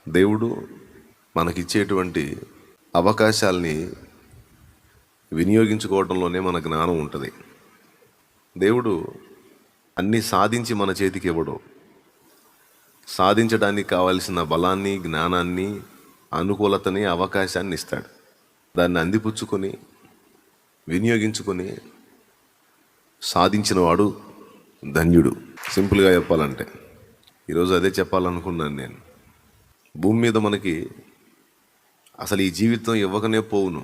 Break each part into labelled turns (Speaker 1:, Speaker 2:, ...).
Speaker 1: దేవుడు మనకిచ్చేటువంటి అవకాశాల్ని వినియోగించుకోవడంలోనే మన జ్ఞానం ఉంటుంది. దేవుడు అన్నీ సాధించి మన చేతికి ఇవ్వడు. సాధించడానికి కావలసిన బలాన్ని, జ్ఞానాన్ని, అనుకూలతని, అవకాశాన్ని ఇస్తాడు. దాన్ని అందిపుచ్చుకొని వినియోగించుకొని సాధించినవాడు ధన్యుడు. సింపుల్గా చెప్పాలంటే ఈరోజు అదే చెప్పాలనుకున్నాను నేను. భూమి మీద మనకి అసలు ఈ జీవితం ఇవ్వకనే పోవును,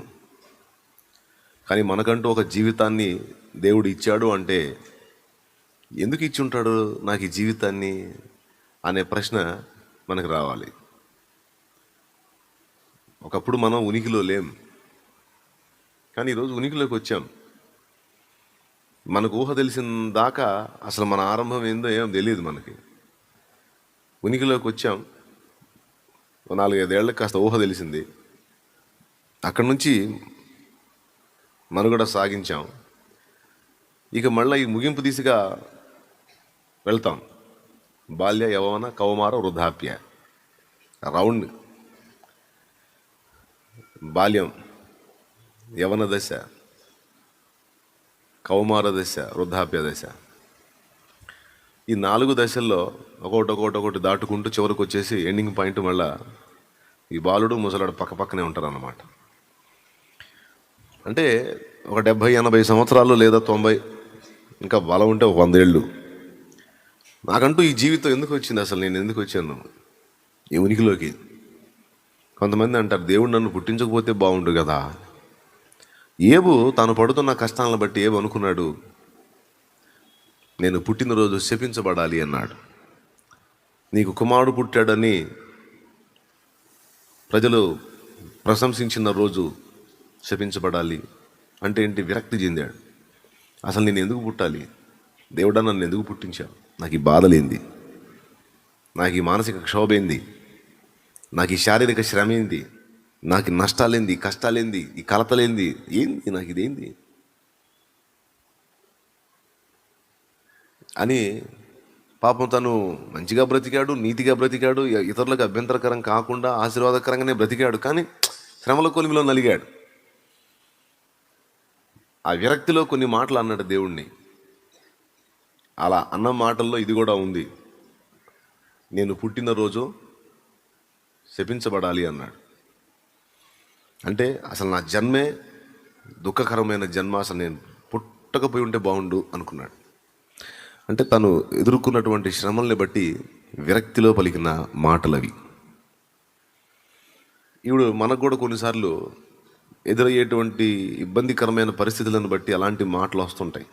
Speaker 1: కానీ మనకంటూ ఒక జీవితాన్ని దేవుడు ఇచ్చాడు అంటే ఎందుకు ఇచ్చి ఉంటాడు నాకు ఈ జీవితాన్ని అనే ప్రశ్న మనకు రావాలి. ఒకప్పుడు మనం ఉనికిలో లేం, కానీ ఈరోజు ఉనికిలోకి వచ్చాం. మనకు ఊహ తెలిసిన దాకా అసలు మన ఆరంభం ఏందో ఏం తెలియదు. మనకి ఉనికిలోకి వచ్చాం, 4-5 ఏళ్ళకి కాస్త ఊహ తెలిసింది. అక్కడి నుంచి మనుగడ సాగించాం. ఇక మళ్ళీ ఈ ముగింపు దిశగా వెళ్తాం. బాల్య, యవ్వన, కౌమార, వృద్ధాప్య రౌండ్. బాల్యం, యవన దశ, కౌమార దశ, వృద్ధాప్య దశ. ఈ 4 దశల్లో ఒకటి దాటుకుంటూ చివరికి వచ్చేసి ఎండింగ్ పాయింట్ మళ్ళా ఈ బాలుడు ముసలాడు పక్కనే ఉంటారు అన్నమాట. అంటే ఒక 70-80 సంవత్సరాలు లేదా 90, ఇంకా బలం ఉంటే ఒక 100 ఏళ్ళు. నాకంటూ ఈ జీవితం ఎందుకు వచ్చింది, అసలు నేను ఎందుకు వచ్చాను ఈ ఉనికిలోకి? కొంతమంది అంటారు దేవుడు నన్ను పుట్టించకపోతే బాగుండు కదా. ఏబు తాను పడుతున్న కష్టాలను బట్టి ఏబు అనుకున్నాడు, నేను పుట్టినరోజు శపించబడాలి అన్నాడు. నీకు కుమారుడు పుట్టాడని ప్రజలు ప్రశంసించిన రోజు శపించబడాలి అంటే ఏంటి? విరక్తి చెందాడు. అసలు నేను ఎందుకు పుట్టాలి దేవుడా, నన్ను ఎందుకు పుట్టించావు? నాకు ఈ బాధలేంది, నాకు ఈ మానసిక క్షోభ ఏంది, నాకు ఈ శారీరక శ్రమ ఏంది, నాకు ఈ నష్టాలేంది, కష్టాలేంది, ఈ కలతలేంది, ఏంది నాకు ఇదేంది అని పాపం తను మంచిగా బ్రతికాడు, నీతిగా బ్రతికాడు, ఇతరులకు అభ్యంతరకరం కాకుండా ఆశీర్వాదకరంగానే బ్రతికాడు. కానీ శ్రమల కొలిమిలో నలిగాడు. ఆ విరక్తిలో కొన్ని మాటలు అన్నాడు దేవుణ్ణి. అలా అన్న మాటల్లో ఇది కూడా ఉంది, నేను పుట్టినరోజు శపించబడాలి అన్నాడు. అంటే అసలు నా జన్మే దుఃఖకరమైన జన్మ, అసలు నేను పుట్టకపోయి ఉంటే బాగుండు అనుకున్నాడు. అంటే తను ఎదుర్కొన్నటువంటి శ్రమల్ని బట్టి విరక్తిలో పలికిన మాటలవి. ఇప్పుడు మనకు కూడా కొన్నిసార్లు ఎదురయ్యేటువంటి ఇబ్బందికరమైన పరిస్థితులను బట్టి అలాంటి మాటలు వస్తుంటాయి.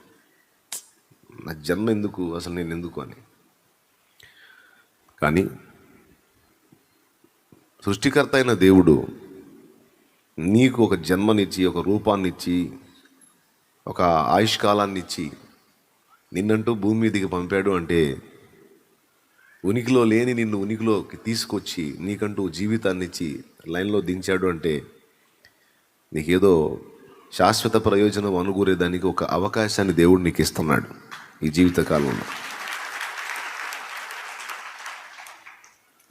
Speaker 1: నా జన్మ ఎందుకు, అసలు నేను ఎందుకు అని. కానీ సృష్టికర్త అయిన దేవుడు నీకు ఒక జన్మనిచ్చి, ఒక రూపాన్నిచ్చి, ఒక ఆయుష్కాలాన్ని ఇచ్చి నిన్నంటూ భూమి మీదకి పంపాడు అంటే, ఉనికిలో లేని నిన్ను ఉనికిలోకి తీసుకొచ్చి నీకంటూ జీవితాన్ని ఇచ్చి లైన్లో దించాడు అంటే నీకేదో శాశ్వత ప్రయోజనం అనుకూరేదానికి ఒక అవకాశాన్ని దేవుడు నీకు ఇస్తున్నాడు ఈ జీవితకాలంలో.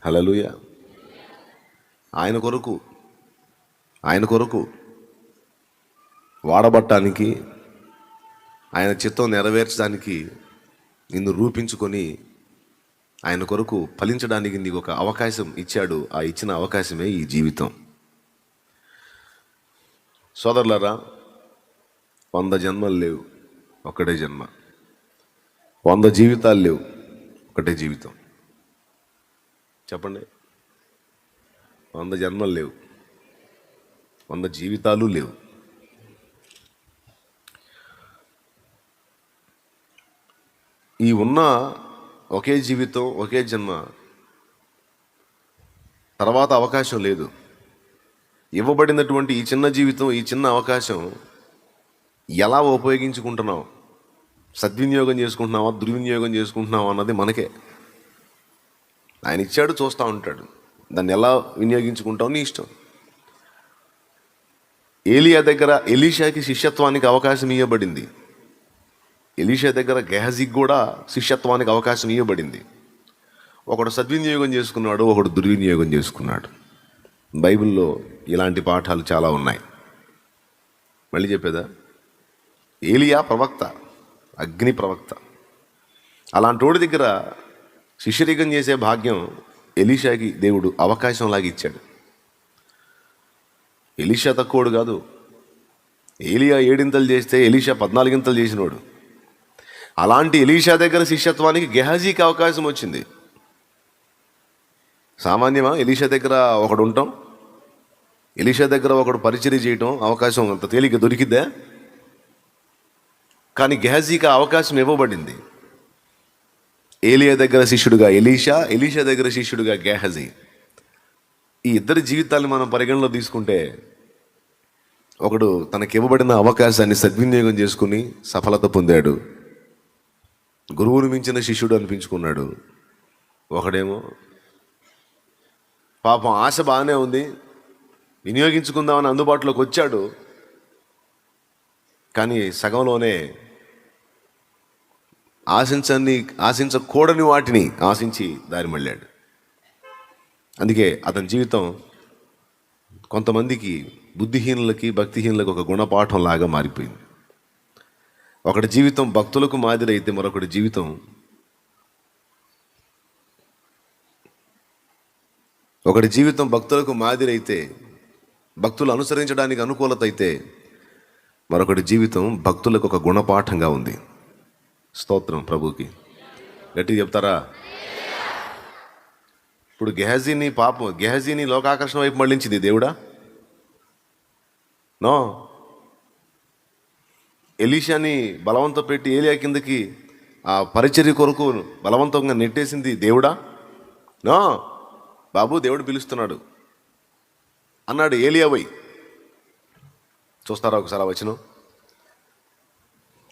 Speaker 1: హల్లెలూయా. ఆయన కొరకు వాడబట్టానికి, ఆయన చిత్తం నెరవేర్చడానికి నిన్ను రూపించుకొని ఆయన కొరకు ఫలించడానికి నీకు ఒక అవకాశం ఇచ్చాడు. ఆ ఇచ్చిన అవకాశమే ఈ జీవితం. సోదరులారా, 100 జన్మలు లేవు, ఒక్కటే జన్మ. 100 జీవితాలు లేవు, ఒకటే జీవితం. చెప్పండి. 100 జన్మలు లేవు, 100 జీవితాలు లేవు. ఈ ఉన్న ఒకే జీవితం, ఒకే జన్మ, తర్వాత అవకాశం లేదు. ఇవ్వబడినటువంటి ఈ చిన్న జీవితం, ఈ చిన్న అవకాశం ఎలా ఉపయోగించుకుంటున్నావు, సద్వినియోగం చేసుకుంటున్నావా, దుర్వినియోగం చేసుకుంటున్నావా అన్నది మనకే. ఆయన ఇచ్చాడు, చూస్తూ ఉంటాడు. దాన్ని ఎలా వినియోగించుకుంటావు నీ ఇష్టం. ఏలియా దగ్గర ఎలీషాకి శిష్యత్వానికి అవకాశం ఇవ్వబడింది. ఎలీషా దగ్గర గెహజీకి కూడా శిష్యత్వానికి అవకాశం ఇవ్వబడింది. ఒకడు సద్వినియోగం చేసుకున్నాడు, ఒకడు దుర్వినియోగం చేసుకున్నాడు. బైబిల్లో ఇలాంటి పాఠాలు చాలా ఉన్నాయి. మళ్ళీ చెప్పేదా? ఏలియా ప్రవక్త, అగ్ని ప్రవక్త. అలాంటి వాడి దగ్గర శిష్యరికం చేసే భాగ్యం ఎలీషాకి దేవుడు అవకాశంలాగా ఇచ్చాడు. ఎలీషా తక్కువడు కాదు. ఏలియా 7 చేస్తే ఎలీషా 14 చేసినోడు. అలాంటి ఎలీషా దగ్గర శిష్యత్వానికి గెహాజీకి అవకాశం వచ్చింది. సామాన్యమా ఎలీషా దగ్గర ఒకడు ఉంటాం? ఎలీషా దగ్గర ఒకడు పరిచర్య చేయటం అవకాశం అంత తేలిక దొరికిద్దా? కానీ గెహాజీకి అవకాశం ఇవ్వబడింది. ఏలియా దగ్గర శిష్యుడుగా ఎలీషా, ఎలీషా దగ్గర శిష్యుడుగా గెహాజీ. ఈ ఇద్దరి జీవితాన్ని మనం పరిగణలో తీసుకుంటే, ఒకడు తనకి ఇవ్వబడిన అవకాశాన్ని సద్వినియోగం చేసుకుని సఫలత పొందాడు, గురువుని మించిన శిష్యుడు అనిపించుకున్నాడు. ఒకడేమో పాపం ఆశ బాగానే ఉంది, వినియోగించుకుందామని అందుబాటులోకి వచ్చాడు, కానీ సగంలోనే ఆశించకూడని వాటిని ఆశించి దారి మళ్ళాడు. అందుకే అతని జీవితం కొంతమందికి, బుద్ధిహీనులకి, భక్తిహీనులకు ఒక గుణపాఠం లాగా మారిపోయింది. ఒకటి జీవితం భక్తులకు మాదిరి అయితే మరొకటి జీవితం భక్తులకు మాదిరి అయితే, భక్తులు అనుసరించడానికి అనుకూలత అయితే, మరొకటి జీవితం భక్తులకు ఒక గుణపాఠంగా ఉంది. స్తోత్రం ప్రభుకి. గట్టిగా చెప్తారా? ఇప్పుడు గెహాజీని లోకాకర్షణ వైపు మళ్ళించింది దేవుడా? నో. ఎలీషాని బలవంతం పెట్టి ఏలియా కిందకి ఆ పరిచర్య కొరకు బలవంతంగా నెట్టేసింది దేవుడా? నో. బాబు, దేవుడు పిలుస్తున్నాడు అన్నాడు ఏలియా పోయి. చూస్తారా ఒకసారి ఆ వచనం?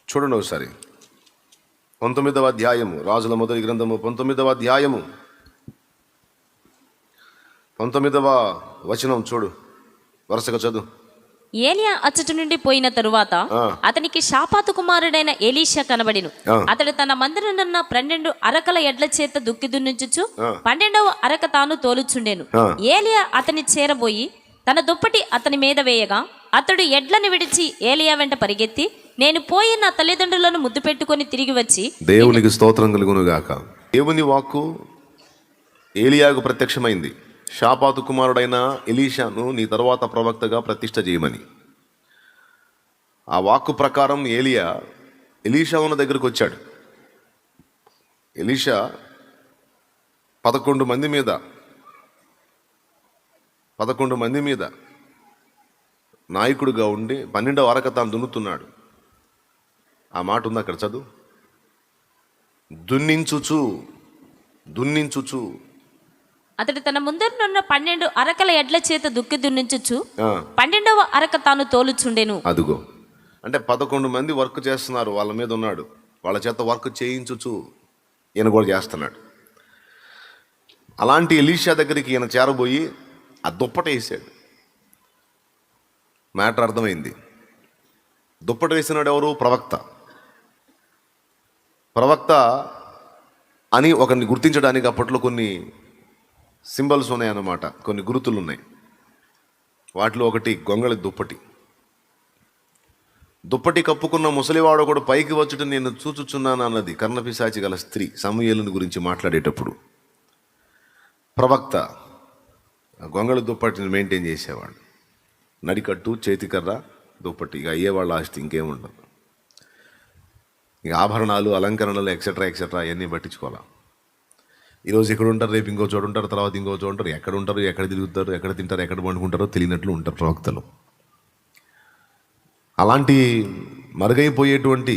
Speaker 1: చూడండి ఒకసారి. 19వ అధ్యాయము, రాజుల మొదటి గ్రంథము 19వ అధ్యాయము 19వ వచనం చూడు, వరుసగా చదువు.
Speaker 2: ఏలియా అచ్చటి నుండి పోయిన తరువాత అతనికి షాపాతు కుమారుడైన ఎలీషా కనబడిను. అతడు తన మందిరమున్న 12 అరకల ఎడ్ల చేత దుక్కి దున్నించుచు 12వ అరక తాను తోలుచుండెను. ఏలియా అతని చేరబోయి తన దుప్పటి అతని మీద వేయగా, అతడు ఎడ్లను విడిచి ఏలియా వెంట పరిగెత్తి, నేను పోయి నా తల్లిదండ్రులను ముద్దు పెట్టుకొని తిరిగి వచ్చి,
Speaker 1: దేవునికి స్తోత్రం కలుగును గాక. దేవుని వాక్కు ఏలియాకు ప్రత్యక్షమైంది. షాపాతు కుమారుడైన ఎలీషాను నీ తరువాత ప్రవక్తగా ప్రతిష్ఠ చేయమని. ఆ వాక్కు ప్రకారం ఎలీషా ఉన్న దగ్గరకు వచ్చాడు. ఎలీషా 11 మంది మీద నాయకుడిగా ఉండి 12వ అరక తాను దున్నుతున్నాడు. ఆ మాట ఉంది అక్కడ, చదువు. దున్నించుచు
Speaker 2: అతడు తన ముందరనున్న 12 అరకల ఎడ్ల చేత దుక్కి దున్నించుచు 12వ అరక తాను తోలుచుండెను.
Speaker 1: అదుగో, అంటే 11 మంది వర్క్ చేస్తున్నారు, వాళ్ళ మీద ఉన్నాడు, వాళ్ళ చేత వర్క్ చేయించుచు ఈయన కూడా చేస్తున్నాడు. అలాంటి ఎలీషా దగ్గరికి ఈయన చేరబోయి ఆ దుప్పట వేసాడు. మ్యాటర్ అర్థమైంది. దుప్పట వేసినాడు ఎవరు? ప్రవక్త అని ఒకరిని గుర్తించడానికి అప్పట్లో కొన్ని సింబల్స్ ఉన్నాయన్నమాట, కొన్ని గుర్తులు ఉన్నాయి. వాటిలో ఒకటి గొంగళి దుప్పటి కప్పుకున్న ముసలివాడు కూడా పైకి వచ్చుట నేను చూచుచున్నాను అన్నది కర్ణపిశాచి గల స్త్రీ సమూయేలుని గురించి మాట్లాడేటప్పుడు. ప్రవక్త గొంగళి దుప్పటిని మెయింటైన్ చేసేవాడు. నడికట్టు, చేతికర్ర, దుప్పటి, ఇక అయ్యేవాళ్ళ ఆస్తి ఇంకేముండదు. ఇక ఆభరణాలు, అలంకరణలు ఎక్సెట్రా అవన్నీ పట్టించుకోవాలి. ఈరోజు ఎక్కడ ఉంటారు, రేపు ఇంకో చోటు ఉంటారు, తర్వాత ఇంకో చోటు ఉంటారు. ఎక్కడ ఉంటారు, ఎక్కడ తిరుగుతారు, ఎక్కడ తింటారు, ఎక్కడ పండుకుంటారో తెలియనట్లు ఉంటారు ప్రవక్తలు. అలాంటి మరుగైపోయేటువంటి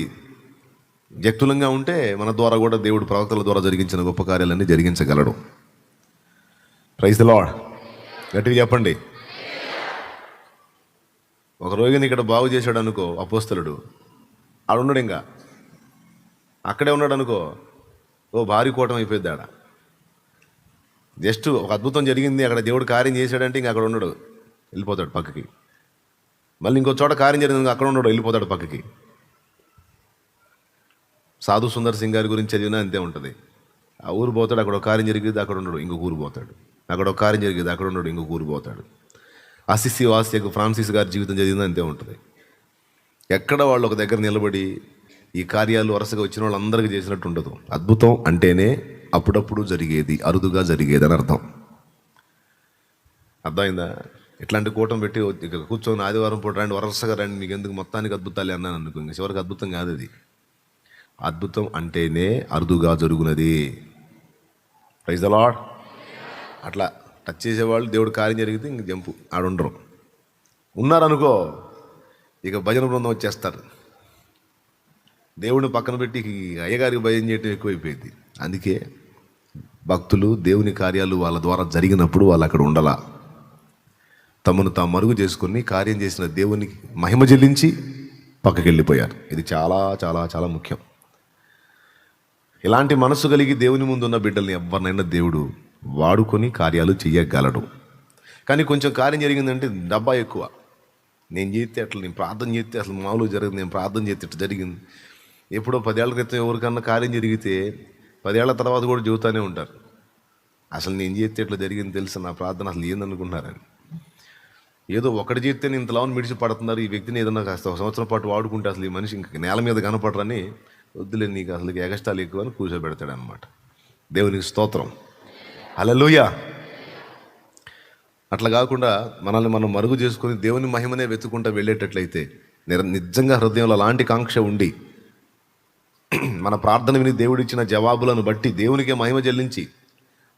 Speaker 1: వ్యక్తులంగా ఉంటే మన ద్వారా కూడా దేవుడు ప్రవక్తల ద్వారా జరిగించిన గొప్ప కార్యాలన్నీ జరిగించగలడు. Praise the lord. గట్టిగా చెప్పండి. ఒక రోగిని ఇక్కడ బాగు చేశాడు అనుకో అపోస్తలుడు, ఆడున్నాడు, ఇంకా అక్కడే ఉన్నాడు అనుకో, భారీ కూటం అయిపోయింది. ఆడ జస్ట్ ఒక అద్భుతం జరిగింది, అక్కడ దేవుడు కార్యం చేశాడంటే ఇంకా అక్కడ ఉన్నాడు, వెళ్ళిపోతాడు పక్కకి. మళ్ళీ ఇంకో చోట కార్యం జరిగింది, అక్కడ ఉన్నాడు, వెళ్ళిపోతాడు పక్కకి. సాధు సుందర్ సింగ్ గారి గురించి చదివినా అంతే ఉంటుంది. ఆ ఊరు పోతాడు, అక్కడ ఒక కార్యం జరిగేది, అక్కడ ఉండడు, ఇంకొక ఊరు పోతాడు. అక్కడ ఒక కార్యం జరిగేది, అక్కడ ఉండడు, ఇంకొక ఊరు పోతాడు. అసిసి వాసియకు ఫ్రాన్సిస్ గారి జీవితం జరిగింది అంతే ఉంటుంది. ఎక్కడ వాళ్ళు ఒక దగ్గర నిలబడి ఈ కార్యాలు వరుసగా వచ్చిన వాళ్ళందరికీ చేసినట్టు ఉండదు. అద్భుతం అంటేనే అప్పుడప్పుడు జరిగేది, అరుదుగా జరిగేది అని అర్థం. అర్థమైందా? ఇట్లాంటి కూటమి పెట్టి ఇక కూర్చొని ఆదివారం పూట రండి, వరుసగా రండి, మీకు ఎందుకు మొత్తానికి అద్భుతాలు అన్నాను అనుకో, ఇంక చివరికి అద్భుతం కాదు అది. అద్భుతం అంటేనే అరుదుగా జరుగునది. Praise the Lord. అట్లా టచ్ చేసేవాళ్ళు దేవుడు కార్యం జరిగితే ఇంక జంపు ఆడుండరు. ఉన్నారనుకో ఇక భజన బృందం వచ్చేస్తారు. దేవుడిని పక్కన పెట్టి అయ్యగారికి భజన చేయటం ఎక్కువైపోయింది. అందుకే భక్తులు దేవుని కార్యాలు వాళ్ళ ద్వారా జరిగినప్పుడు వాళ్ళు అక్కడ ఉండాల. తమను తాము మరుగు చేసుకుని కార్యం చేసిన దేవునికి మహిమ చెల్లించి పక్కకి వెళ్ళిపోయారు. ఇది చాలా చాలా చాలా ముఖ్యం. ఇలాంటి మనసు కలిగి దేవుని ముందు ఉన్న బిడ్డల్ని ఎవరినైనా దేవుడు వాడుకొని కార్యాలు చెయ్యగలడు. కానీ కొంచెం కార్యం జరిగిందంటే డబ్బా ఎక్కువ. నేను చేస్తే అట్లా, నేను ప్రార్థన చేస్తే అసలు మామూలుగా జరిగింది, నేను ప్రార్థన చేస్తే ఇట్లా జరిగింది. ఎప్పుడో 10 ఏళ్ల క్రితం ఎవరికన్నా కార్యం జరిగితే 10 ఏళ్ల తర్వాత కూడా చెబుతూనే ఉంటారు, అసలు నేను చేస్తే ఇట్లా జరిగింది తెలుసు, నా ప్రార్థన అసలు ఏందనుకుంటున్నారని. ఏదో ఒకటి చేస్తే నేను ఇంతలావని మిడిచి పడుతున్నారు, ఈ వ్యక్తిని ఏదన్నా కాస్త 1 సంవత్సరం పాటు వాడుకుంటే అసలు ఈ మనిషి ఇంక నేల మీద కనపడరని వద్దులే, నీకు అసలు ఎగస్టాలు ఎక్కువ అని కూర్చోబెడతాడు అనమాట. దేవునికి స్తోత్రం, హల్లెలూయా. అట్లా కాకుండా మనల్ని మనం మరుగు చేసుకొని దేవుని మహిమనే వెతుకుంటూ వెళ్ళేటట్లయితే, నిజంగా హృదయంలో అలాంటి కాంక్ష ఉండి మన ప్రార్థన విని దేవుడిచ్చిన జవాబులను బట్టి దేవునికే మహిమ చెల్లించి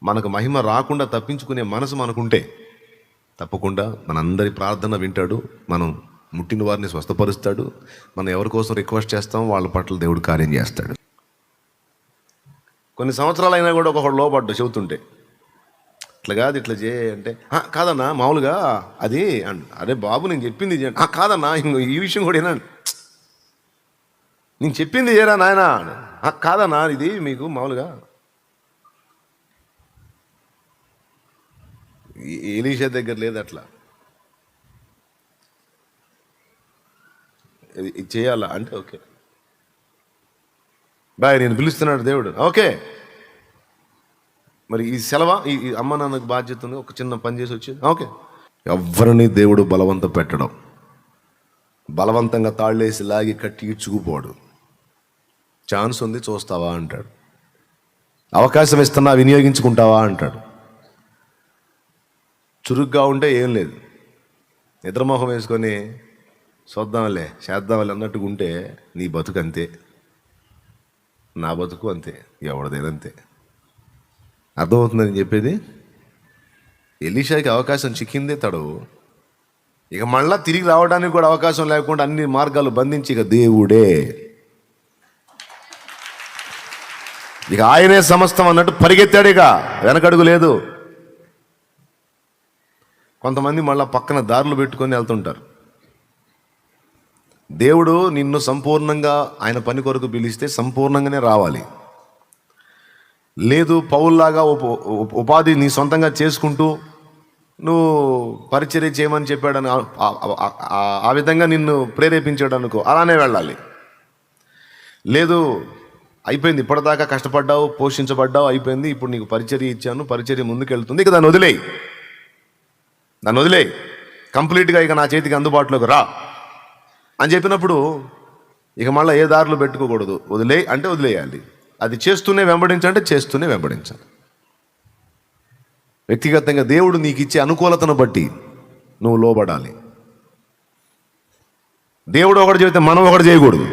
Speaker 1: మనకు మహిమ రాకుండా తప్పించుకునే మనసు మనకుంటే తప్పకుండా మనందరి ప్రార్థన వింటాడు. మనం ముట్టిన వారిని స్వస్థపరుస్తాడు. మనం ఎవరి కోసం రిక్వెస్ట్ చేస్తాం వాళ్ళ పట్ల దేవుడు కార్యం చేస్తాడు. కొన్ని సంవత్సరాలు అయినా కూడా ఒకడు లోపడ్డు చెబుతుంటే, ఇట్లా కాదు ఇట్లా అంటే కాదన్నా మామూలుగా అది అరే బాబు నేను చెప్పింది కాదన్నా ఈ విషయం కూడా ఏనా, నేను చెప్పింది చేయరా నాయనా, కాదన్నా ఇది మీకు మామూలుగా. ఎలీషా దగ్గర లేదు అట్లా. ఇది చేయాలా అంటే ఓకే బాయ్, నేను పిలుస్తున్నాడు దేవుడు, ఓకే మరి ఈ సెలవా, ఈ అమ్మ నాన్నకు బాధ్యత ఉంది, ఒక చిన్న పని చేసి వచ్చింది, ఓకే. ఎవరిని దేవుడు బలవంతం పెట్టడం, బలవంతంగా తాళ్ళేసి లాగి కట్టి ఇడ్చుకుపోడు. ఛాన్స్ ఉంది చూస్తావా అంటాడు, అవకాశం ఇస్తున్నా వినియోగించుకుంటావా అంటాడు. చురుగ్గా ఉంటే ఏం లేదు, నిద్రమోహం వేసుకొని చూద్దాంలే చేద్దాంలే అన్నట్టుగా ఉంటే నీ బతుకు అంతే, నా బతుకు అంతే, ఎవరిదేనంతే. అర్థమవుతుంది నేను చెప్పేది. ఎలీషాకి అవకాశం చిక్కిందే తడవు, ఇక మళ్ళా తిరిగి రావడానికి కూడా అవకాశం లేకుండా అన్ని మార్గాలు బంధించి ఇక దేవుడే, ఇక ఆయనే సమస్తం అన్నట్టు పరిగెత్తాడు, ఇక వెనకడుగు లేదు. కొంతమంది మళ్ళా పక్కన దారులు పెట్టుకొని వెళ్తుంటారు. దేవుడు నిన్ను సంపూర్ణంగా ఆయన పని కొరకు పిలిస్తే సంపూర్ణంగానే రావాలి. లేదు పౌల్లాగా ఉపాధి నీ సొంతంగా చేసుకుంటూ నువ్వు పరిచర్య చేయమని చెప్పాడని ఆ విధంగా నిన్ను ప్రేరేపించాడు అనుకో, అలానే వెళ్ళాలి. లేదు అయిపోయింది, ఇప్పటిదాకా కష్టపడ్డావు, పోషించబడ్డావు, అయిపోయింది, ఇప్పుడు నీకు పరిచర్య ఇచ్చాను, పరిచర్య ముందుకెళ్తుంది, ఇక దాన్ని వదిలేయి కంప్లీట్గా, ఇక నా చేతికి అందుబాటులోకి రా అని చెప్పినప్పుడు ఇక మళ్ళీ ఏ దారిలో పెట్టుకోకూడదు. వదిలేయి అంటే వదిలేయాలి. అది చేస్తూనే వెంబడించంటే చేస్తూనే వెంబడించాలి. వ్యక్తిగతంగా దేవుడు నీకు ఇచ్చే అనుకూలతను బట్టి నువ్వు లోబడాలి. దేవుడు ఒకటి చెబితే మనం ఒకటి చేయకూడదు.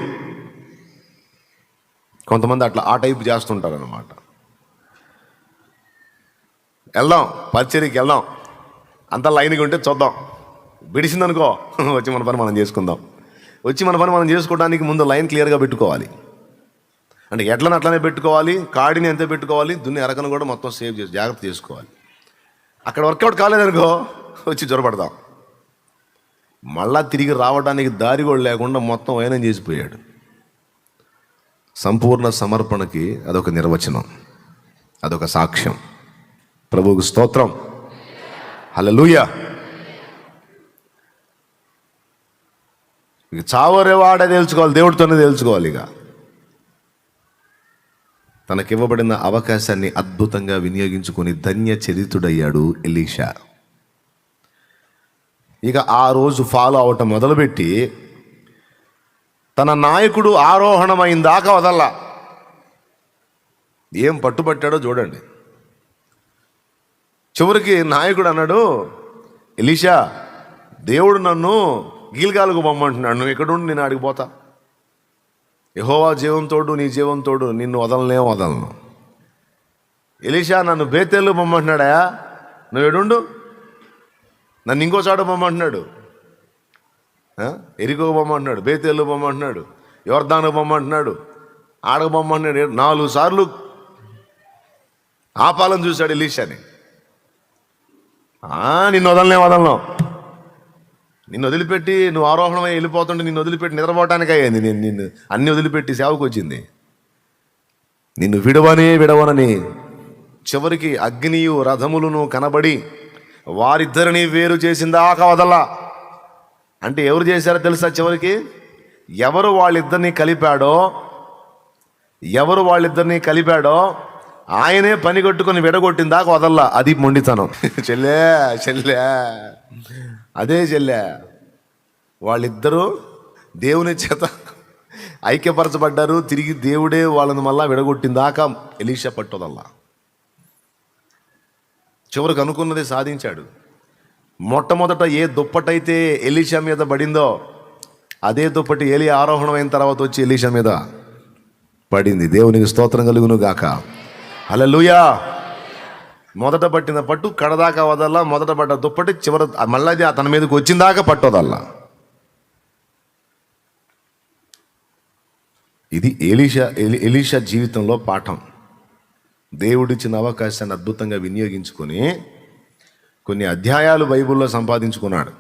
Speaker 1: కొంతమంది అట్లా ఆ టైపు చేస్తుంటారు అన్నమాట. వెళ్దాం పరిచర్యకి వెళ్దాం, అంతా లైన్గా ఉంటే చూద్దాం, బిడిసిందనుకో వచ్చి మన పని మనం చేసుకుందాం. వచ్చి మన పని మనం చేసుకోవడానికి ముందు లైన్ క్లియర్గా పెట్టుకోవాలి. అంటే ఎట్లని అట్లనే పెట్టుకోవాలి, కాడిని ఎంత పెట్టుకోవాలి, దున్ని అరకను కూడా మొత్తం సేవ్ చేసి జాగ్రత్త చేసుకోవాలి. అక్కడ వర్కౌట్ కాలేదనుకో వచ్చి జ్వరపడదాం. మళ్ళా తిరిగి రావడానికి దారి కూడా లేకుండా మొత్తం వైనం చేసిపోయాడు. సంపూర్ణ సమర్పణకి అదొక నిర్వచనం, అదొక సాక్ష్యం. ప్రభువుకు స్తోత్రం, హల్లెలూయా. ఇక చావరేవాడే తెలుసుకోవాలి, దేవుడితోనే తెలుసుకోవాలి. ఇక తనకివ్వబడిన అవకాశాన్ని అద్భుతంగా వినియోగించుకొని ధన్య చరిత్రుడయ్యాడు ఎలీషా. ఇక ఆ రోజు ఫాలో అవటం మొదలుపెట్టి తన నాయకుడు ఆరోహణమైన దాకా వదల్లా. ఏం పట్టుబట్టాడో చూడండి. చివరికి నాయకుడు అన్నాడు, ఎలీషా, దేవుడు నన్ను గిల్గాలుకు పొమ్మంటున్నాడు, నువ్వు ఇక్కడ ఉండి నేను ఆడికి పోతా. యెహోవా జీవంతోడు, నీ జీవంతోడు, నిన్ను వదలను. ఎలీషా, నన్ను బేతేలు పొమ్మంటున్నాడా, నువ్వు ఎడుండు, నన్ను ఇంకో చోట పొమ్మంటున్నాడు, ఎరికో పొమ్మంటున్నాడు, బేతేలు పొమ్మంటున్నాడు, యోర్దాను పొమ్మంటున్నాడు, ఆడకు పొమ్మంటున్నాడు. 4 సార్లు ఆపాలని చూశాడు ఎలీషాని. నిన్ను వదలను, నిన్ను వదిలిపెట్టి నువ్వు ఆరోహణమై వెళ్ళిపోతుంటే నిన్ను వదిలిపెట్టి నిద్రపోవటానికి అయ్యింది. నిన్ను అన్ని వదిలిపెట్టి సేవకు వచ్చింది. నిన్ను విడవనని చివరికి అగ్నియు రథములను కనబడి వారిద్దరిని వేరు చేసిందాకా వదల్లా. అంటే ఎవరు చేశారో తెలుసా? చివరికి ఎవరు వాళ్ళిద్దరిని కలిపాడో ఆయనే పని కట్టుకొని విడగొట్టిందాకా వదల్లా. అది మొండితనం. చెల్లె అదే వాళ్ళిద్దరూ దేవుని చేత ఐక్యపరచబడ్డారు. తిరిగి దేవుడే వాళ్ళని మళ్ళా విడగొట్టిందాకా ఎలీషా పట్టుదల్లా. చివరికి అనుకున్నది సాధించాడు. మొట్టమొదట ఏ దుప్పటైతే ఎలీషా మీద పడిందో అదే దుప్పటి ఏలియా ఆరోహణమైన తర్వాత వచ్చి ఎలీషా మీద పడింది. దేవునికి స్తోత్రం కలుగును గాక. హల్లెలూయా. మొదట పట్టిన పట్టు కడదాకా వదల్లా. మొదట పడ్డ దుప్పటి చివరి మళ్ళీ అతని మీదకి వచ్చిందాకా పట్టొదల్లా. ఇది ఎలీషా జీవితంలో పాఠం. దేవుడిచ్చిన అవకాశాన్ని అద్భుతంగా వినియోగించుకొని కొన్ని అధ్యాయాలు బైబిల్లో సంపాదించుకున్నాడు.